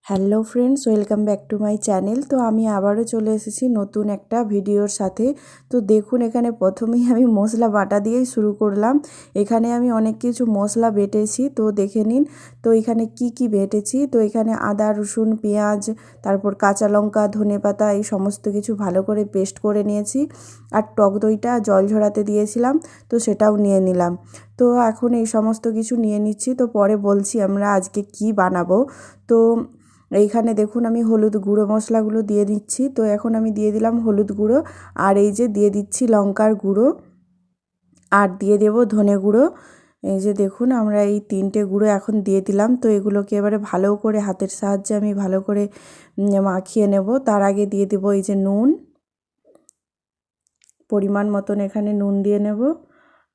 Hello friends, welcome back to my channel. তো আমি আবারও চলে এসেছি নতুন একটা ভিডিওর সাথে। তো দেখুন, এখানে প্রথমেই আমি মশলা বাটা দিয়েই শুরু করলাম। এখানে আমি অনেক কিছু মশলা বেটেছি, তো দেখে নিন। তো এখানে কি কি বেটেছি, তো এখানে আদা, রসুন, পেঁয়াজ, তারপর কাঁচা লঙ্কা, ধনেপাতা, এই সমস্ত কিছু ভালো করে পেস্ট করে নিয়েছি। আর টক দইটা জল ঝরাতে দিয়েছিলাম, তো সেটাও নিয়ে নিলাম। তো এখন এই সমস্ত কিছু নিয়ে নিচ্ছি, তো পরে বলছি আমরা আজকে কি বানাবো। তো এইখানে দেখুন আমি হলুদ গুঁড়ো মশলাগুলো দিয়ে দিচ্ছি। তো এখন আমি দিয়ে দিলাম হলুদ গুঁড়ো, আর এই যে দিয়ে দিচ্ছি লঙ্কার গুঁড়ো, আর দিয়ে দেব ধনে গুঁড়ো। এই যে দেখুন আমরা এই তিনটে গুঁড়ো এখন দিয়ে দিলাম। তো এগুলোকে এবারে ভালো করে হাতের সাহায্যে আমি ভালো করে মাখিয়ে নেব। তার আগে দিয়ে দেব এই যে নুন, পরিমাণ মতন এখানে নুন দিয়ে নেব।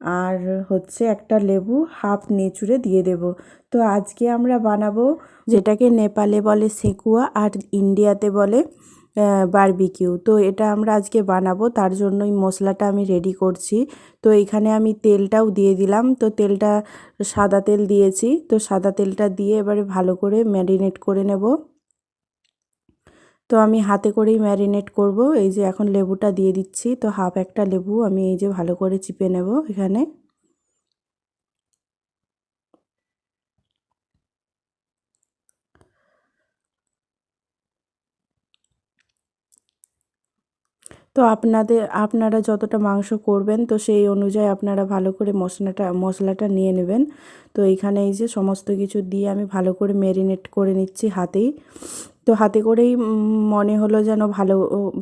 আর হচ্ছে একটা লেবু হাফ নিচুড়ে দিয়ে দেব। তো আজকে আমরা বানাবো যেটাকে নেপালে বলে সেকুয়া, আর ইন্ডিয়াতে বলে বারবিকিউ। তো এটা আমরা আজকে বানাবো, তার জন্যই মশলাটা আমি রেডি করছি। তো এখানে আমি তেলটাও দিয়ে দিলাম। তো তেলটা সাদা তেল দিয়েছি। তো সাদা তেলটা দিয়ে এবারে ভালো করে ম্যারিনেট করে নেব। তো আমি হাতে করেই ম্যারিনেট করব। এই যে এখন লেবুটা দিয়ে দিচ্ছি। তো হাফ একটা লেবু আমি এই যে ভালো করে চিপে নেব এখানে। তো আপনারা যতটা মাংস করবেন, তো সেই অনুযায়ী আপনারা ভালো করে মশলাটা নিয়ে নেবেন। তো এইখানে এই যে সমস্ত কিছু দিয়ে আমি ভালো করে ম্যারিনেট করে নিচ্ছি হাতেই। তো হাতে করেই মনে হলো যেন ভালো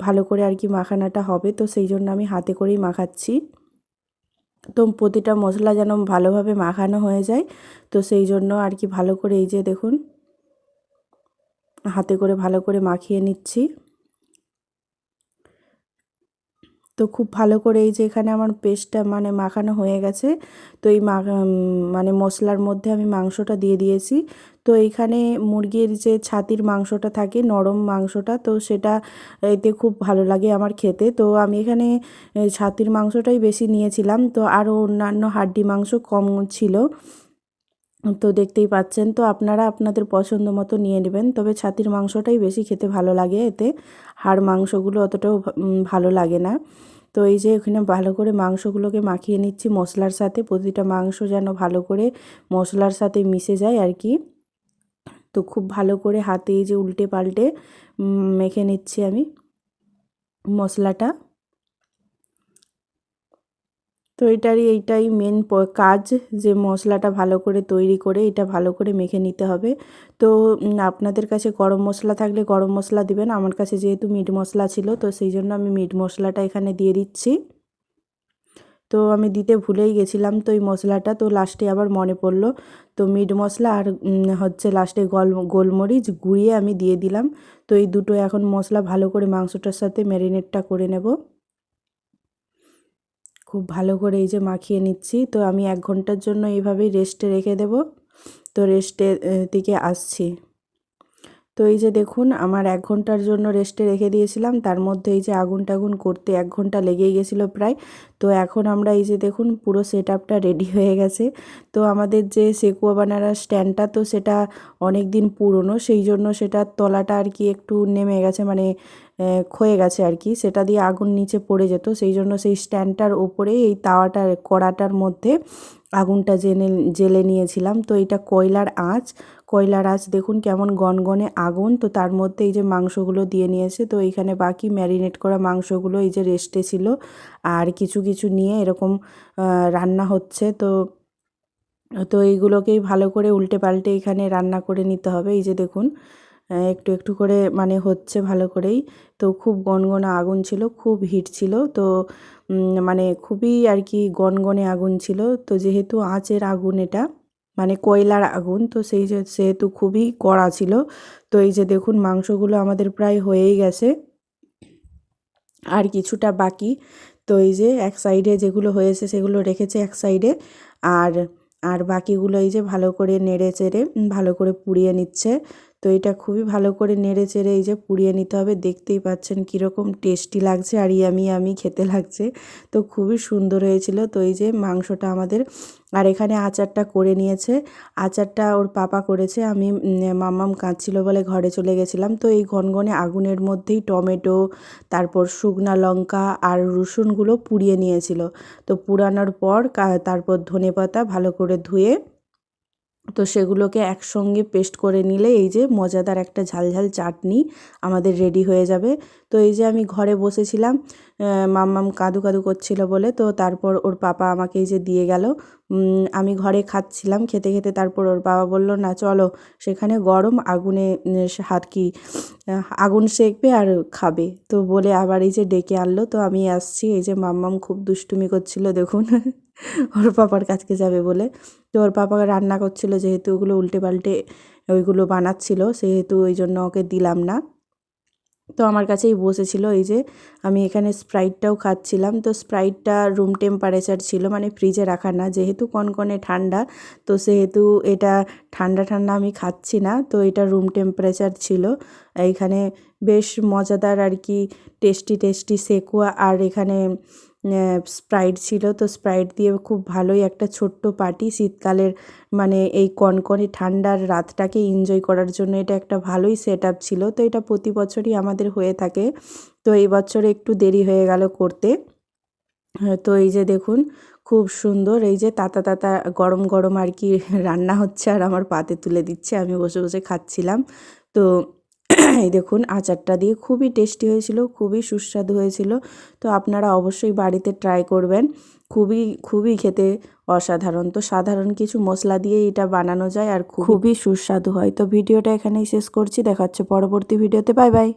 ভালো করে আর কি মাখানাটা হবে, তো সেই জন্য আমি হাতে করেই মাখাচ্ছি। তো প্রতিটা মশলা যেন ভালোভাবে মাখানো হয়ে যায়, তো সেই জন্য আর কি ভালো করে এই যে দেখুন হাতে করে ভালো করে মাখিয়ে নিচ্ছি। তো খুব ভালো করে এই যে এখানে আমার পেস্টটা মানে মাখানো হয়ে গেছে। তো এই মানে মশলার মধ্যে আমি মাংসটা দিয়ে দিয়েছি। তো এইখানে মুরগির যে ছাতির মাংসটা থাকে, নরম মাংসটা, তো সেটা এতে খুব ভালো লাগে আমার খেতে। তো আমি এখানে ছাতির মাংসটাই বেশি নিয়েছিলাম, তো আরও অন্যান্য হাড্ডি মাংস কম ছিল। তো দেখতেই পাচ্ছেন। তো আপনারা আপনাদের পছন্দ মতো নিয়ে নেবেন, তবে ছাতির মাংসটাই বেশি খেতে ভালো লাগে, এতে হাড় মাংসগুলো অতটাও ভালো লাগে না। তো এই যে এখানে ভালো করে মাংসগুলোকে মাখিয়ে নিচ্ছি মশলার সাথে, প্রতিটা মাংস যেন ভালো করে মশলার সাথে মিশে যায় আর কি। তো খুব ভালো করে হাতে এই যে উল্টে পাল্টে মেখে নিচ্ছি আমি মশলাটা। তো এইটাই মেন কাজ, যে মশলাটা ভালো করে তৈরি করে এটা ভালো করে মেখে নিতে হবে। তো আপনাদের কাছে গরম মশলা থাকলে গরম মশলা দিবেন। আমার কাছে যেহেতু মিট মশলা ছিল, তো সেই জন্য আমি মিট মশলাটা এখানে দিয়ে দিচ্ছি। তো আমি দিতে ভুলেই গেছিলাম, তো এই মশলাটা তো লাস্টে আবার মনে পড়লো। তো মিট মশলা আর হচ্ছে লাস্টে গোলমরিচ গুঁড়িয়ে আমি দিয়ে দিলাম। তো এই দুটো এখন মশলা ভালো করে মাংসটার সাথে ম্যারিনেটটা করে নেব। খুব ভালো করে এই যে মাখিয়ে নিচ্ছি। তো আমি 1 ঘন্টার জন্য এইভাবেই রেস্টে রেখে দেব। তো রেস্টের দিকে আসছি। তো এই যে দেখুন আমার 1 ঘন্টার জন্য রেস্টে রেখে দিয়েছিলাম, তার মধ্যে এই যে আগুন টাগুন করতে 1 ঘন্টা লেগেই গেছিলো প্রায়। তো এখন আমরা এই যে দেখুন পুরো সেটআপটা রেডি হয়ে গেছে। তো আমাদের যে সেকুয়া বানানোর স্ট্যান্ডটা, তো সেটা অনেক দিন পুরনো, সেই জন্য সেটার তলাটা আর কি একটু নেমে গেছে, মানে ক্ষয়ে গেছে আর কি। সেটা দিয়ে আগুন নিচে পড়ে যেত, সেই জন্য সেই স্ট্যান্ডটার ওপরেই এই কড়াটার মধ্যে আগুনটা জ্বেলে নিয়েছিলাম। তো এটা কয়লার আঁচ দেখুন কেমন গনগনে আগুন। তো তার মধ্যে এই যে মাংসগুলো দিয়ে নিয়েছে। তো এইখানে বাকি ম্যারিনেট করা মাংসগুলো এই যে রেস্টে ছিল, আর কিছু কিছু নিয়ে এরকম রান্না হচ্ছে। তো তো এইগুলোকেই ভালো করে উল্টে পাল্টে এখানে রান্না করে নিতে হবে। এই যে দেখুন একটু একটু করে মানে হচ্ছে ভালো করেই। তো খুব গনগনে আগুন ছিল, খুব হিট ছিল। তো মানে খুবই আর কি গনগনে আগুন ছিল। তো যেহেতু আঁচের আগুন এটা, মানে কয়লার আগুন, তো সেহেতু খুবই কড়া ছিল। তো এই যে দেখুন মাংসগুলো আমাদের প্রায় হয়েই গেছে, আর কিছুটা বাকি। তো এই যে এক সাইডে যেগুলো হয়েছে সেগুলো রেখেছে এক সাইডে, আর আর বাকিগুলো এই যে ভালো করে নেড়ে চেড়ে ভালো করে পুড়িয়ে নিচ্ছে। তো এটা খুবই ভালো করে নেড়ে চেড়ে এই যে পুড়িয়ে নিতে হবে। দেখতেই পাচ্ছেন কীরকম টেস্টি লাগছে আর ইয়ামি ইয়ামি খেতে লাগছে। তো খুবই সুন্দর হয়েছিল। তো এই যে মাংসটা আমাদের আর এখানে আচারটা করে নিয়েছে, আচারটা ওর পাপা করেছে। আমি মাম্মাম কাঁদছিল বলে ঘরে চলে গেছিলাম। তো এই ঘনঘনে আগুনের মধ্যেই টমেটো, তারপর শুকনা লঙ্কা আর রসুনগুলো পুড়িয়ে নিয়েছিল। তো পুড়ানোর পর তারপর ধনেপাতা ভালো করে ধুয়ে তো সেগুলোকে একসঙ্গে পেস্ট করে নিলে এই যে মজাদার একটা ঝালঝাল চাটনি আমাদের রেডি হয়ে যাবে। তো এই যে আমি ঘরে বসেছিলাম, মাম্মাম কাঁদু কাঁদু করছিল বলে, তো তারপর ওর পাপা আমাকে এই যে দিয়ে গেল। আমি ঘরে খাচ্ছিলাম, খেতে খেতে তারপর ওর বাবা বলল না চলো সেখানে গরম আগুনে আগুন সেঁকবে আর খাবে। তো বলে আবার এই যে ডেকে আনলো। তো আমি আসছি, এই যে মাম্মাম খুব দুষ্টুমি করছিল দেখুন ওর পাপার কাছকে যাবে বলে। তো ওর পাপা রান্না করছিল, যেহেতু ওগুলো উল্টে পাল্টে ওইগুলো বানাচ্ছিল, সেহেতু ওই জন্য ওকে দিলাম না। তো আমার কাছেই বসেছিল। এই যে আমি এখানে স্প্রাইটটাও খাচ্ছিলাম। তো স্প্রাইটটা রুম টেম্পারেচার ছিল, মানে ফ্রিজে রাখা না, যেহেতু কনকনে ঠান্ডা, তো সেহেতু এটা ঠান্ডা ঠান্ডা আমি খাচ্ছি না। তো এটা রুম টেম্পারেচার ছিল। এইখানে বেশ মজাদার আর কি টেস্টি টেস্টি সেকুয়া আর এখানে স্প্রাইট ছিল। তো স্প্রাইট দিয়ে খুব ভালোই একটা ছোট্ট পার্টি শীতকালের, মানে এই কনকনে ঠান্ডার রাতটাকে এনজয় করার জন্য এটা একটা ভালোই সেট আপ ছিল। তো এটা প্রতি বছরই আমাদের হয়ে থাকে। তো এই বছর একটু দেরি হয়ে গেল করতে। তো এই যে দেখুন খুব সুন্দর এই যে তাতা তাতা গরম গরম আর কি রান্না হচ্ছে আর আমার পাতে তুলে দিচ্ছে, আমি বসে বসে খাচ্ছিলাম। তো এই দেখুন আচারটা দিয়ে খুবই টেস্টি হয়েছিল, খুবই সুস্বাদু হয়েছিল। তো আপনারা অবশ্যই বাড়িতে ট্রাই করবেন, খুবই খুবই খেতে অসাধারণ। তো সাধারণ কিছু মশলা দিয়ে এটা বানানো যায় আর খুবই সুস্বাদু হয়। তো ভিডিওটা এখানেই শেষ করছি, দেখা হচ্ছে পরবর্তী ভিডিওতে। Bye bye.